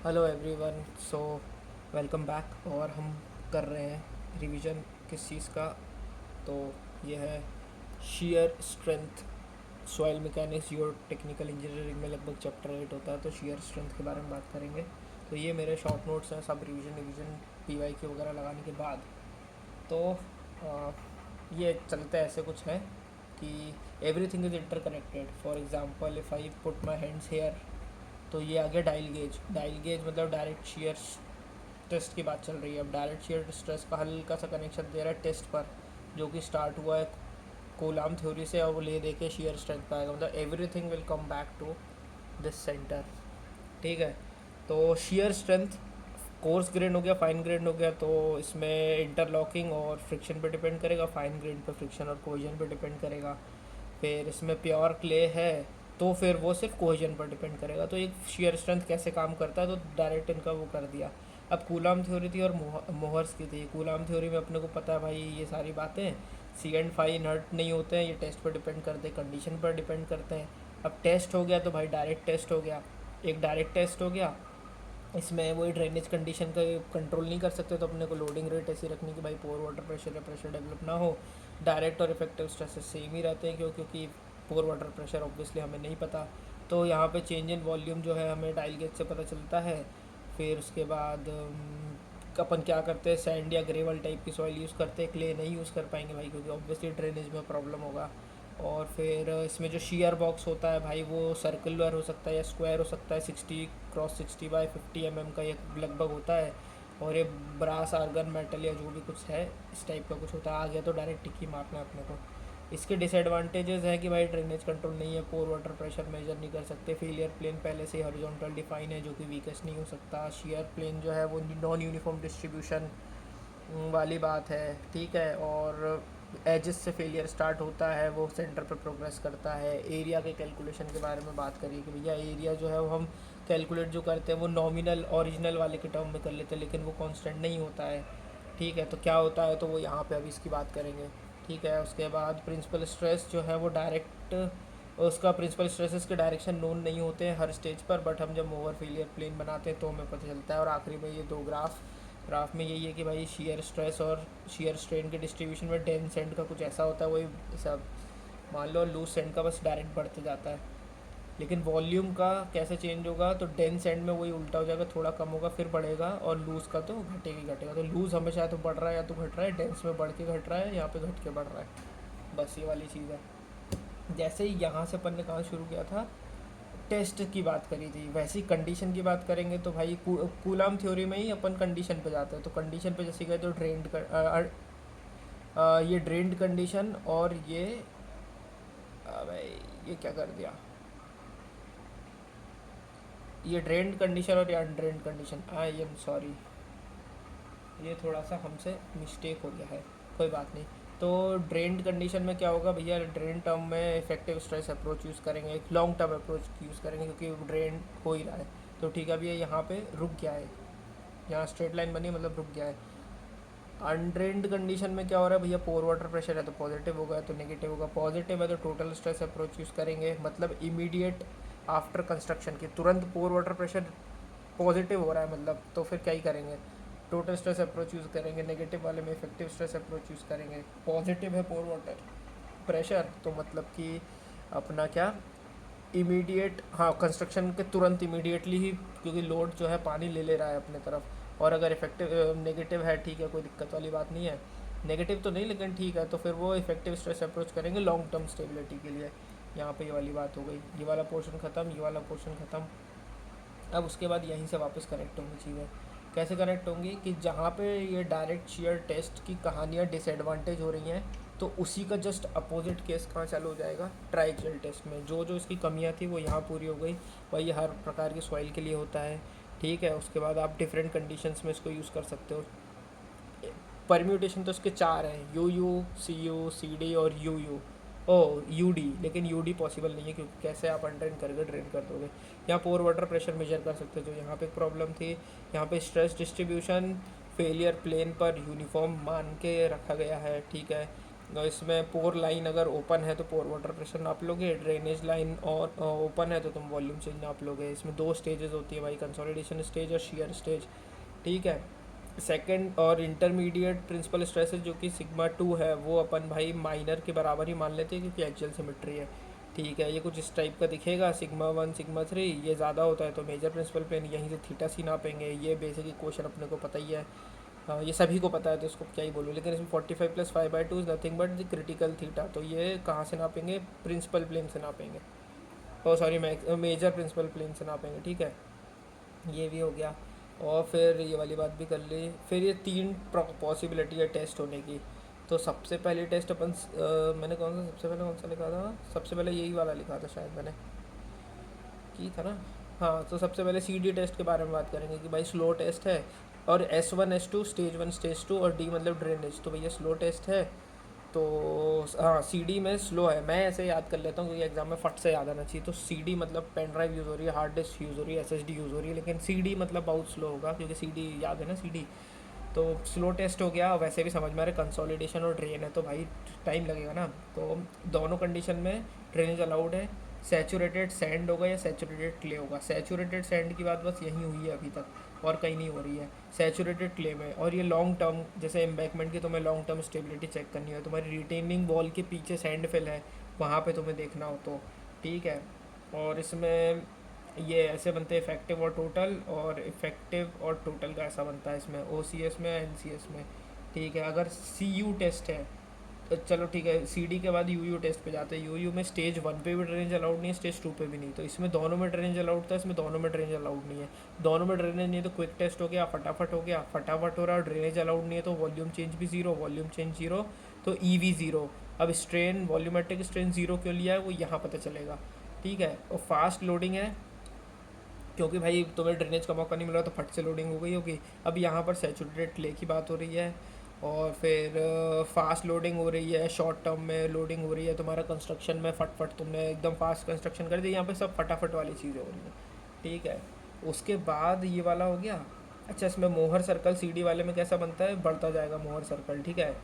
Hello everyone. So welcome back. और हम कर रहे हैं रिवीजन किस चीज़ का। तो ये है shear strength soil mechanics your technical engineering में लगभग चैप्टर 8 होता है, तो शेयर स्ट्रेंथ के बारे में बात करेंगे। तो ये मेरे शॉर्ट नोट्स हैं, सब रिवीजन पीवाई के वगैरह लगाने के बाद। तो ये चलते ऐसे कुछ है कि everything is interconnected. For example if I put my hands here, तो ये आ गया डायल गेज मतलब डायरेक्ट शेयर टेस्ट की बात चल रही है। अब डायरेक्ट शेयर स्ट्रेस का हल्का सा कनेक्शन दे रहा है टेस्ट पर, जो कि स्टार्ट हुआ है कोलाम थ्योरी से, और वो ले दे के शेयर स्ट्रेंथ पर आएगा। मतलब everything will come back to this centre. ठीक है। तो शेयर स्ट्रेंथ कोर्स ग्रेन हो गया, फाइन ग्रेन हो गया, तो इसमें इंटरलॉकिंग और फ्रिक्शन पे डिपेंड करेगा। फाइन ग्रेन पे फ्रिक्शन और कोहेजन पे डिपेंड करेगा। फिर इसमें प्योर क्ले है तो फिर वो सिर्फ कोहेजन पर डिपेंड करेगा। तो एक शेयर स्ट्रेंथ कैसे काम करता है, तो डायरेक्ट इनका वो कर दिया। अब कूलाम थ्योरी थी और मोहर्स की थी। कूलाम थ्योरी में अपने को पता है भाई ये सारी बातें, सी एंड फाई इनर्ट नहीं होते हैं, ये टेस्ट पर डिपेंड करते हैं, कंडीशन पर डिपेंड करते हैं। अब टेस्ट हो गया तो भाई डायरेक्ट टेस्ट हो गया, एक डायरेक्ट टेस्ट हो गया। इसमें वही ड्रेनेज कंडीशन का कंट्रोल नहीं कर सकते, तो अपने को लोडिंग रेट ऐसी रखनी कि भाई पोर वाटर प्रेशर या प्रेशर डेवलप ना हो। डायरेक्ट और इफेक्टिव स्ट्रेसेस सेम ही रहते हैं, क्योंकि पोर वाटर प्रेशर ऑब्वियसली हमें नहीं पता। तो यहाँ पे चेंज इन वॉल्यूम जो है हमें डायल गेज से पता चलता है। फिर उसके बाद अपन क्या करते हैं, सैंड या ग्रेवल टाइप की सॉइल यूज़ करते हैं, क्ले नहीं यूज़ कर पाएंगे भाई, क्योंकि ऑब्वियसली ड्रेनेज में प्रॉब्लम होगा। और फिर इसमें जो शेयर बॉक्स होता है भाई, वो सर्कुलर हो सकता है या स्क्वायर हो सकता है। 60x60/50 mm का ये लगभग होता है। और ये ब्रास आर्गन मेटल या जो भी कुछ है इस टाइप का कुछ होता है। आ गया तो डायरेक्ट टिक्की मारना है अपने को। इसके डिसएडवांटेजेस है कि भाई ड्रेनेज कंट्रोल नहीं है, पोर वाटर प्रेशर मेजर नहीं कर सकते, फेलियर प्लेन पहले से हॉरिजॉन्टल डिफाइन है जो कि वीकेस्ट नहीं हो सकता, शेयर प्लेन जो है वो नॉन यूनिफॉर्म डिस्ट्रीब्यूशन वाली बात है। ठीक है। और एजेस से फेलियर स्टार्ट होता है, वो सेंटर पर प्रोग्रेस करता है। एरिया के कैलकुलेशन के बारे में बात करिए कि भैया एरिया जो है वो हम कैलकुलेट जो करते हैं वो नॉमिनल ओरिजिनल वाले के टर्म में कर लेते हैं, लेकिन वो कांस्टेंट नहीं होता है। ठीक है। तो क्या होता है, तो वो यहाँ पे अभी इसकी बात करेंगे। ठीक है। उसके बाद प्रिंसिपल स्ट्रेस जो है वो डायरेक्ट, उसका प्रिंसिपल स्ट्रेसेस के डायरेक्शन नोन नहीं होते हैं हर स्टेज पर, बट हम जब ओवर फेलियर प्लेन बनाते हैं तो हमें पता चलता है। और आखिरी में ये दो ग्राफ में यही है कि भाई शेयर स्ट्रेस और शेयर स्ट्रेन के डिस्ट्रीब्यूशन में डेंस एंड का कुछ ऐसा होता है, वही सब मान लो लूज एंड का बस डायरेक्ट बढ़ते जाता है। लेकिन वॉल्यूम का कैसे चेंज होगा, तो डेंस एंड में वही उल्टा हो जाएगा, थोड़ा कम होगा फिर बढ़ेगा, और लूज़ का तो घटेगा। तो लूज़ हमेशा या तो बढ़ रहा है या तो घट रहा है, डेंस में बढ़ के घट रहा है, यहाँ पे घट के बढ़ रहा है। बस ये वाली चीज़ है। जैसे ही यहाँ से अपन ने कहाँ शुरू किया था, टेस्ट की बात करी थी, वैसे ही कंडीशन की बात करेंगे। तो भाई कूलाम थ्योरी में ही अपन कंडीशन पे जाते हैं। तो कंडीशन पे जैसे गए तो ये ड्रेन्ड कंडीशन, और ये भाई ये क्या कर दिया, ये ड्रेन्ड कंडीशन और ये अनड्रेन्ड कंडीशन। आई एम सॉरी, ये थोड़ा सा हमसे मिस्टेक हो गया है, कोई बात नहीं। तो ड्रेन्ड कंडीशन में क्या होगा भैया, ड्रेन टर्म में इफेक्टिव स्ट्रेस अप्रोच यूज़ करेंगे, एक लॉन्ग टर्म अप्रोच यूज़ करेंगे, क्योंकि ड्रेन हो ही रहा है। तो ठीक है, भैया यहाँ पे रुक गया है, यहाँ स्ट्रेट लाइन बनी मतलब रुक गया है। अनड्रेन्ड कंडीशन में क्या हो रहा है भैया, पोर वाटर प्रेशर है तो पॉजिटिव होगा, तो नेगेटिव होगा। पॉजिटिव है तो टोटल स्ट्रेस अप्रोच यूज़ करेंगे, मतलब इमीडिएट आफ्टर कंस्ट्रक्शन के तुरंत पोर वाटर प्रेशर पॉजिटिव हो रहा है मतलब, तो फिर क्या ही करेंगे, टोटल स्ट्रेस अप्रोच यूज़ करेंगे। नेगेटिव वाले में इफेक्टिव स्ट्रेस अप्रोच यूज़ करेंगे। पॉजिटिव है पोर वाटर प्रेशर, तो मतलब कि अपना क्या, इमीडिएट, हाँ कंस्ट्रक्शन के तुरंत इमीडिएटली ही, क्योंकि लोड जो है पानी ले रहा है अपने तरफ। और अगर इफेक्टिव नेगेटिव है, ठीक है, कोई दिक्कत वाली बात नहीं है। नेगेटिव तो नहीं लेकिन ठीक है, तो फिर वो इफेक्टिव स्ट्रेस अप्रोच करेंगे लॉन्ग टर्म स्टेबिलिटी के लिए। यहाँ पे ये वाली बात हो गई, ये वाला पोर्शन ख़त्म, ये वाला पोर्शन ख़त्म। अब उसके बाद यहीं से वापस कनेक्ट होंगी चीज़ें। कैसे कनेक्ट होंगी कि जहाँ पे ये डायरेक्ट शेयर टेस्ट की कहानियाँ डिसएडवांटेज हो रही हैं, तो उसी का जस्ट अपोजिट केस कहाँ चालू हो जाएगा, ट्राइक्सल टेस्ट में। जो जो इसकी कमियाँ थी वो यहाँ पूरी हो गई। वही हर प्रकार की सॉइल के लिए होता है। ठीक है। उसके बाद आप डिफरेंट कंडीशंस में इसको यूज़ कर सकते हो। परम्यूटेशन तो इसके चार हैं, यू सी डी और यू ओ यू डी, लेकिन यू डी पॉसिबल नहीं है, क्योंकि कैसे आप अनड्रेन करके ड्रेन कर दोगे। यहाँ पोर वाटर प्रेशर मेजर कर सकते हो, जो यहाँ पे प्रॉब्लम थी। यहाँ पे स्ट्रेस डिस्ट्रीब्यूशन फेलियर प्लेन पर यूनिफॉर्म मान के रखा गया है। ठीक है। इसमें पोर लाइन अगर ओपन है तो पोर वाटर प्रेशर नाप लोगे, ड्रेनेज लाइन और ओपन है तो तुम वॉल्यूम चेंज नाप लोगे। इसमें दो स्टेजेस होती है भाई, कंसोलिडेशन स्टेज और शीयर स्टेज, ठीक है। सेकंड और इंटरमीडिएट प्रिंसिपल स्ट्रेसेस जो कि सिग्मा 2 है वो अपन भाई माइनर के बराबर ही मान लेते हैं क्योंकि एक्सियल सिमेट्री है, ठीक है। ये कुछ इस टाइप का दिखेगा, सिग्मा 1 सिग्मा 3, ये ज़्यादा होता है तो मेजर प्रिंसिपल प्लेन, यहीं से थीटा सी नापेंगे। ये बेसिक इक्वेशन अपने को पता ही है, हाँ ये सभी को पता है तो इसको क्या ही बोलूँ। लेकिन इसमें 45+5/2 is nothing but the critical theta, तो ये कहाँ से नापेंगे, प्रिंसिपल प्लेन से नापेंगे, ओ सॉरी मेजर प्रिंसिपल प्लेन से नापेंगे, ठीक है। ये भी हो गया। और फिर ये वाली बात भी कर ली। फिर ये 3 पॉसिबिलिटी है टेस्ट होने की। तो सबसे पहले टेस्ट अपन मैंने सबसे पहले कौन सा लिखा था, सबसे पहले यही वाला लिखा था शायद मैंने, की था ना। हाँ, तो सबसे पहले सी डी टेस्ट के बारे में बात करेंगे कि भाई स्लो टेस्ट है, और S1 S2 स्टेज 1 स्टेज 2 और डी मतलब ड्रेनेज, तो भैया स्लो टेस्ट है। तो हाँ सी डी में स्लो है, मैं ऐसे याद कर लेता हूँ क्योंकि एग्जाम में फट से याद आना चाहिए। तो सी डी मतलब पेन ड्राइव यूज़ हो रही है, हार्ड डिस्क यूज़ हो रही है, SSD यूज़ हो रही है, लेकिन सी डी मतलब बहुत स्लो होगा क्योंकि सी डी याद है ना, सी डी। तो स्लो टेस्ट हो गया, वैसे भी समझ में आ रहा है कंसोलिडेशन और ड्रेन है तो भाई टाइम लगेगा ना। तो दोनों कंडीशन में ड्रेनेज अलाउड है। सैचुरेटेड सैंड होगा या सैचुरेटेड क्ले होगा, सैचुरेटेड सैंड की बात बस यहीं हुई है अभी तक और कहीं नहीं हो रही है, सैचुरेटेड क्ले में। और ये लॉन्ग टर्म, जैसे एम्बैकमेंट की तुम्हें लॉन्ग टर्म स्टेबिलिटी चेक करनी हो, तुम्हारी रिटेनिंग वॉल के पीछे सैंड फिल है वहाँ पे तुम्हें देखना हो तो, ठीक है। और इसमें ये ऐसे बनते हैं इफेक्टिव और टोटल, और इफेक्टिव और टोटल का ऐसा बनता है इसमें OCS में, NCS में, ठीक है। अगर CU टेस्ट है तो चलो ठीक है, CD के बाद UU टेस्ट पे जाते हैं। UU में स्टेज 1 पे भी ड्रेनेज अलाउड नहीं है, स्टेज 2 पे भी नहीं, तो इसमें दोनों में ड्रेनेज अलाउड था, इसमें दोनों में ड्रेनेज अलाउड नहीं है। दोनों में ड्रेनेज नहीं है तो क्विक टेस्ट हो गया, फटाफट हो गया, फटाफट हो रहा है, ड्रेनेज अलाउड नहीं है तो वॉल्यूम चेंज भी ज़ीरो, वॉल्यूम चेंज ज़ीरो तो EV ज़ीरो। अब स्ट्रेन, वॉल्यूमेट्रिक स्ट्रेन ज़ीरो क्यों लिया है वो यहाँ पता चलेगा, ठीक है। और फास्ट लोडिंग है क्योंकि भाई तुम्हें ड्रेनेज का मौका नहीं मिल रहा तो फट से लोडिंग हो गई होगी। अब यहाँ पर सैचुरेटेड क्ले की बात हो रही है, और फिर फास्ट लोडिंग हो रही है, शॉर्ट टर्म में लोडिंग हो रही है, तुम्हारा कंस्ट्रक्शन में फटफट तुमने एकदम फास्ट कंस्ट्रक्शन कर दिया, यहाँ पे सब फटाफट वाली चीज़ें हो रही हैं, ठीक है। उसके बाद ये वाला हो गया। अच्छा, इसमें मोहर सर्कल CD वाले में कैसा बनता है, बढ़ता जाएगा मोहर सर्कल, ठीक है,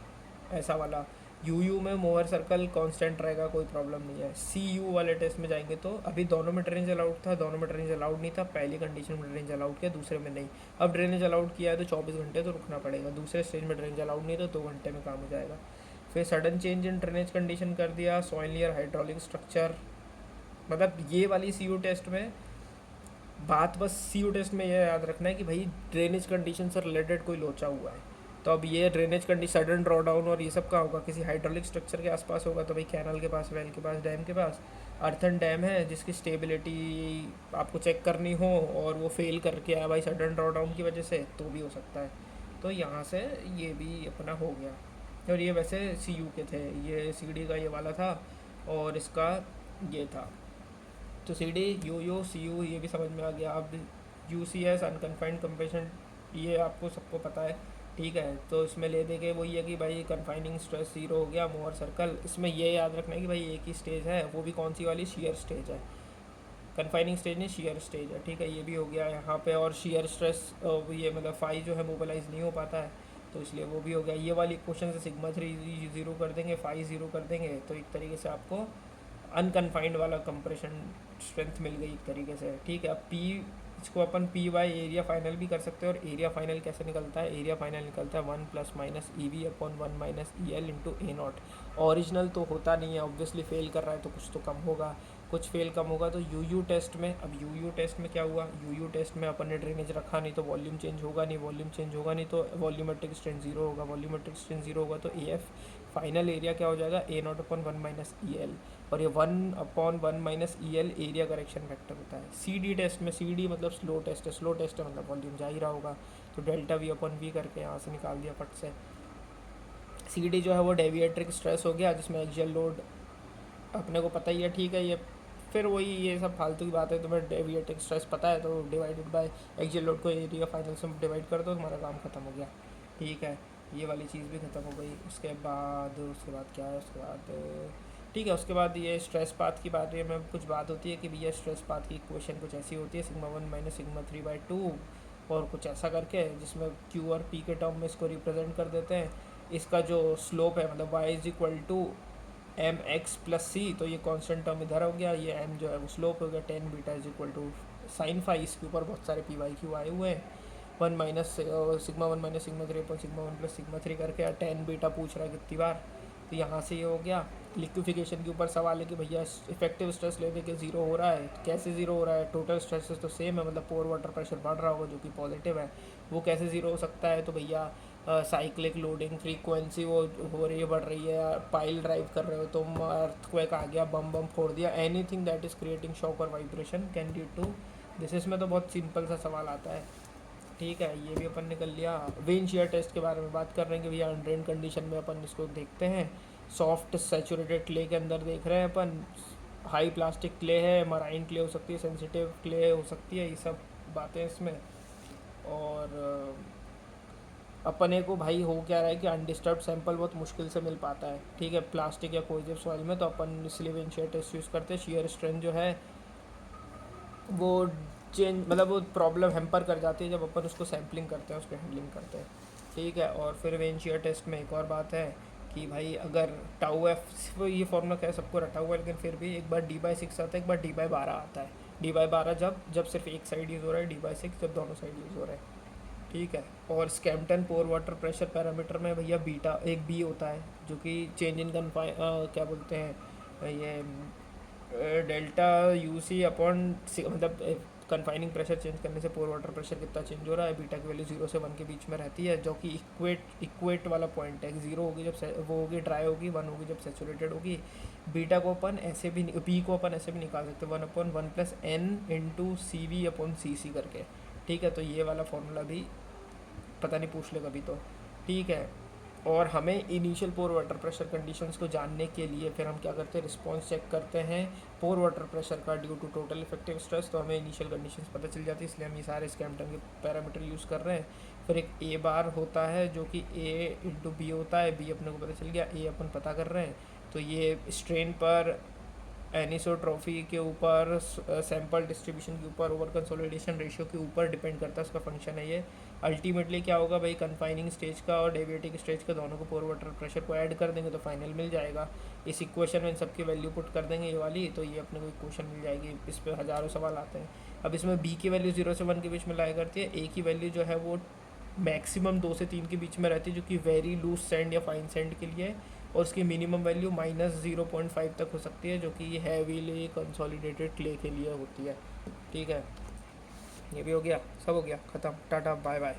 ऐसा वाला। UU में मोहर सर्कल कांस्टेंट रहेगा, कोई प्रॉब्लम नहीं है। CU वाले टेस्ट में जाएंगे तो अभी दोनों में ड्रेनेज अलाउड था, दोनों में ड्रेनेज अलाउड नहीं था, पहली कंडीशन में ड्रेनेज अलाउड किया, दूसरे में नहीं। अब ड्रेनेज अलाउड किया है तो 24 घंटे तो रुकना पड़ेगा, दूसरे स्टेज में ड्रेनेज अलाउड नहीं तो 2 घंटे में काम हो जाएगा। फिर sudden change in drainage condition कर दिया, सॉइलियर हाइड्रोलिक स्ट्रक्चर, मतलब ये वाली CU टेस्ट में बात बस CU टेस्ट में यह याद रखना है कि भाई ड्रेनेज कंडीशन से रिलेटेड कोई लोचा हुआ है तो अब ये drainage condition, sudden draw down और ये सब का होगा किसी हाइड्रोलिक स्ट्रक्चर के आसपास होगा तो भाई कैनल के पास, वेल के पास, डैम के पास। अर्थन डैम है जिसकी स्टेबिलिटी आपको चेक करनी हो और वो फेल करके आया भाई सडन ड्रॉ डाउन की वजह से, तो भी हो सकता है। तो यहाँ से ये भी अपना हो गया। और ये वैसे CU के थे, ये CD का ये वाला था और इसका ये था। तो CD, UU, CU ये भी समझ में आ गया। अब UCS अनकन्फाइंड कंप्रेशन, ये आपको सबको पता है, ठीक है। तो इसमें ले दे के वही है कि भाई कन्फाइनिंग स्ट्रेस ज़ीरो हो गया, मोहर सर्कल। इसमें ये याद रखना है कि भाई एक ही स्टेज है, वो भी कौन सी वाली, शेयर स्टेज है, कन्फाइनिंग स्टेज नहीं शेयर स्टेज है, ठीक है। ये भी हो गया यहाँ पे। और शेयर स्ट्रेस ये मतलब फाई जो है मोबिलाइज नहीं हो पाता है तो इसलिए वो भी हो गया। ये वाली क्वेश्चन से सिग्मा 3 ज़ीरो कर देंगे, फाई ज़ीरो कर देंगे, तो एक तरीके से आपको अनकन्फाइंड वाला कंप्रेशन स्ट्रेंथ मिल गई एक तरीके से, ठीक है। अब P, इसको अपन PY एरिया फाइनल भी कर सकते हैं। और एरिया फाइनल कैसे निकलता है, एरिया फाइनल निकलता है 1 + minus EV upon 1 minus EL into A0। Original तो होता नहीं है, ऑब्वियसली फेल कर रहा है तो कुछ तो कम होगा, कुछ फेल कम होगा। तो UU टेस्ट में, अब UU टेस्ट में क्या हुआ, UU टेस्ट में अपन ने ड्रेनेज रखा नहीं तो वॉल्यूम चेंज होगा नहीं, वॉल्यूम चेंज होगा नहीं तो वॉल्यूमेट्रिक स्ट्रेन ज़ीरो होगा, वॉल्यूमेट्रिक स्ट्रेन ज़ीरो होगा तो AF फाइनल एरिया क्या हो जाएगा, A0 अपॉन 1 माइनस EL। और ये 1 upon 1 minus EL area correction factor होता है। CD टेस्ट में, CD मतलब स्लो टेस्ट है, स्लो टेस्ट है मतलब वॉल्यूम जा ही रहा होगा, तो डेल्टा V अपॉन V करके यहाँ से निकाल दिया फट से। CD जो है वो डेविएट्रिक स्ट्रेस हो गया जिसमें एक्सियल लोड अपने को पता ही है, ठीक है। ये फिर वही ये सब फालतू की बात है, तुम्हें डेविएटिंग स्ट्रेस पता है तो डिवाइडेड बाय एक्सियल लोड को एरिया फाइनल से डिवाइड कर दो, तुम्हारा काम खत्म हो गया, ठीक है। ये वाली चीज़ भी ख़त्म हो गई। उसके बाद क्या है, उसके बाद ठीक है, उसके बाद ये स्ट्रेस पाथ की बात है, में कुछ बात होती है कि भैया स्ट्रेस पाथ की इक्वेशन कुछ ऐसी होती है, सिग्मा 1 माइनस सिग्मा 3/2 और कुछ ऐसा करके जिसमें Q और P के टर्म में इसको रिप्रेजेंट कर देते हैं। इसका जो स्लोप है मतलब y is equal to M X plus C, तो ये कांस्टेंट टर्म इधर हो गया, ये m जो है वो स्लोप हो गया, tan beta is equal to sine phi. इसके ऊपर बहुत सारे पी वाई क्यू आए हुए हैं, one minus sigma one minus sigma three upon sigma one plus sigma three करके टेन बीटा पूछ रहा है कितनी बार, तो यहाँ से ये हो गया। लिक्विफिकेशन के ऊपर सवाल है कि भैया इफेक्टिव स्ट्रेस लेने के ज़ीरो हो रहा है, कैसे ज़ीरो हो रहा है, टोटल स्ट्रेसेस तो सेम है, मतलब पोर वाटर प्रेशर बढ़ रहा होगा जो कि पॉजिटिव है, वो कैसे ज़ीरो हो सकता है, तो भैया साइक्लिक लोडिंग फ्रीक्वेंसी वो हो रही है बढ़ रही है, पाइल ड्राइव कर रहे हो तुम, अर्थक्वेक आ गया, बम बम फोड़ दिया, anything that is creating shock और vibration can lead to this. इसमें तो बहुत सिंपल सा सवाल आता है, ठीक है, ये भी अपन ने कर लिया। वेन शियर टेस्ट के बारे में बात कर रहे हैं कि भैया अनड्रेन कंडीशन में अपन इसको देखते हैं, सॉफ्ट सैचुरेटेड क्ले के अंदर देख रहे हैं अपन, हाई प्लास्टिक क्ले है, मराइन क्ले हो सकती है, सेंसिटिव क्ले हो सकती है, ये सब बातें इसमें। और अपने को भाई हो क्या रहा है कि अनडिस्टर्ब सैंपल बहुत मुश्किल से मिल पाता है, ठीक है, प्लास्टिक या कोई सॉइल में, तो अपन इसलिए वेन शियर टेस्ट यूज़ करते हैं। शियर स्ट्रेंथ जो है वो चेंज मतलब वो प्रॉब्लम हैम्पर कर जाती है जब अपन उसको सैम्पलिंग करते हैं, उसको हैंडलिंग करते हैं, ठीक है। और फिर वेन शियर टेस्ट में एक और बात है कि भाई अगर टाउ एफ, ये फॉर्मूला क्या है सबको रटा हुआ है, लेकिन फिर भी एक बार डी बाई सिक्स आता है, एक बार डी बाई बारह आता है। डी बाई बारह जब जब सिर्फ एक साइड यूज़ हो रहा है, डी बाई सिक्स जब दोनों साइड यूज़ हो रहे हैं, ठीक है। और स्कैम्पटन पोर वाटर प्रेशर पैरामीटर में भैया बीटा एक बी होता है जो कि चेंज इन कन्फाइन क्या बोलते हैं ये डेल्टा यू सी अपॉन मतलब कन्फाइनिंग प्रेशर चेंज करने से पोर वाटर प्रेशर कितना चेंज हो रहा है, बीटा की वैल्यू जीरो से वन के बीच में रहती है, जो कि इक्वेट वाला पॉइंट है। जीरो होगी जब वो होगी ड्राई होगी, वन होगी जब सेचुरेटेड होगी। बीटा को अपन ऐसे भी बी को अपन ऐसे भी निकाल सकते हैं, one upon one plus N into C V upon C C करके, ठीक है। तो ये वाला फॉर्मूला भी पता नहीं पूछ ले कभी तो, ठीक है। और हमें इनिशियल पोर वाटर प्रेशर कंडीशंस को जानने के लिए फिर हम क्या करते हैं, रिस्पॉन्स चेक करते हैं पोर वाटर प्रेशर का due to total effective stress, तो हमें इनिशियल कंडीशंस पता चल जाती है, इसलिए हम ये सारे स्कैम्पटन के पैरामीटर यूज़ कर रहे हैं। फिर एक ए बार होता है जो कि ए इंटू बी होता है, बी अपने को पता चल गया, ए अपन पता कर रहे हैं, तो ये स्ट्रेन पर, एनिसोट्रॉफी के ऊपर, सैंपल डिस्ट्रीब्यूशन के ऊपर, ओवर कंसोलिडेशन रेशियो के ऊपर डिपेंड करता है, उसका फंक्शन है ये। अल्टीमेटली क्या होगा भाई, कन्फाइनिंग स्टेज का और डेविएटिंग स्टेज का दोनों को पोर वाटर प्रेशर को ऐड कर देंगे तो फाइनल मिल जाएगा। इस इक्वेशन में इन सबकी वैल्यू पुट कर देंगे ये वाली, तो ये अपने को इक्वेशन मिल जाएगी। इस पर हज़ारों सवाल आते हैं। अब इसमें बी की वैल्यू जीरो से वन के बीच में लाया करती है, ए की वैल्यू जो है वो मैक्सिमम दो से तीन के बीच में रहती है, जो कि वेरी लूज सैंड या फाइन सैंड के लिए, और उसकी मिनिमम वैल्यू -0.5 तक हो सकती है, जो कि हैवीली कंसोलिडेटेड क्ले के लिए होती है, ठीक है। ये भी हो गया, सब हो गया, ख़त्म, टाटा बाय बाय।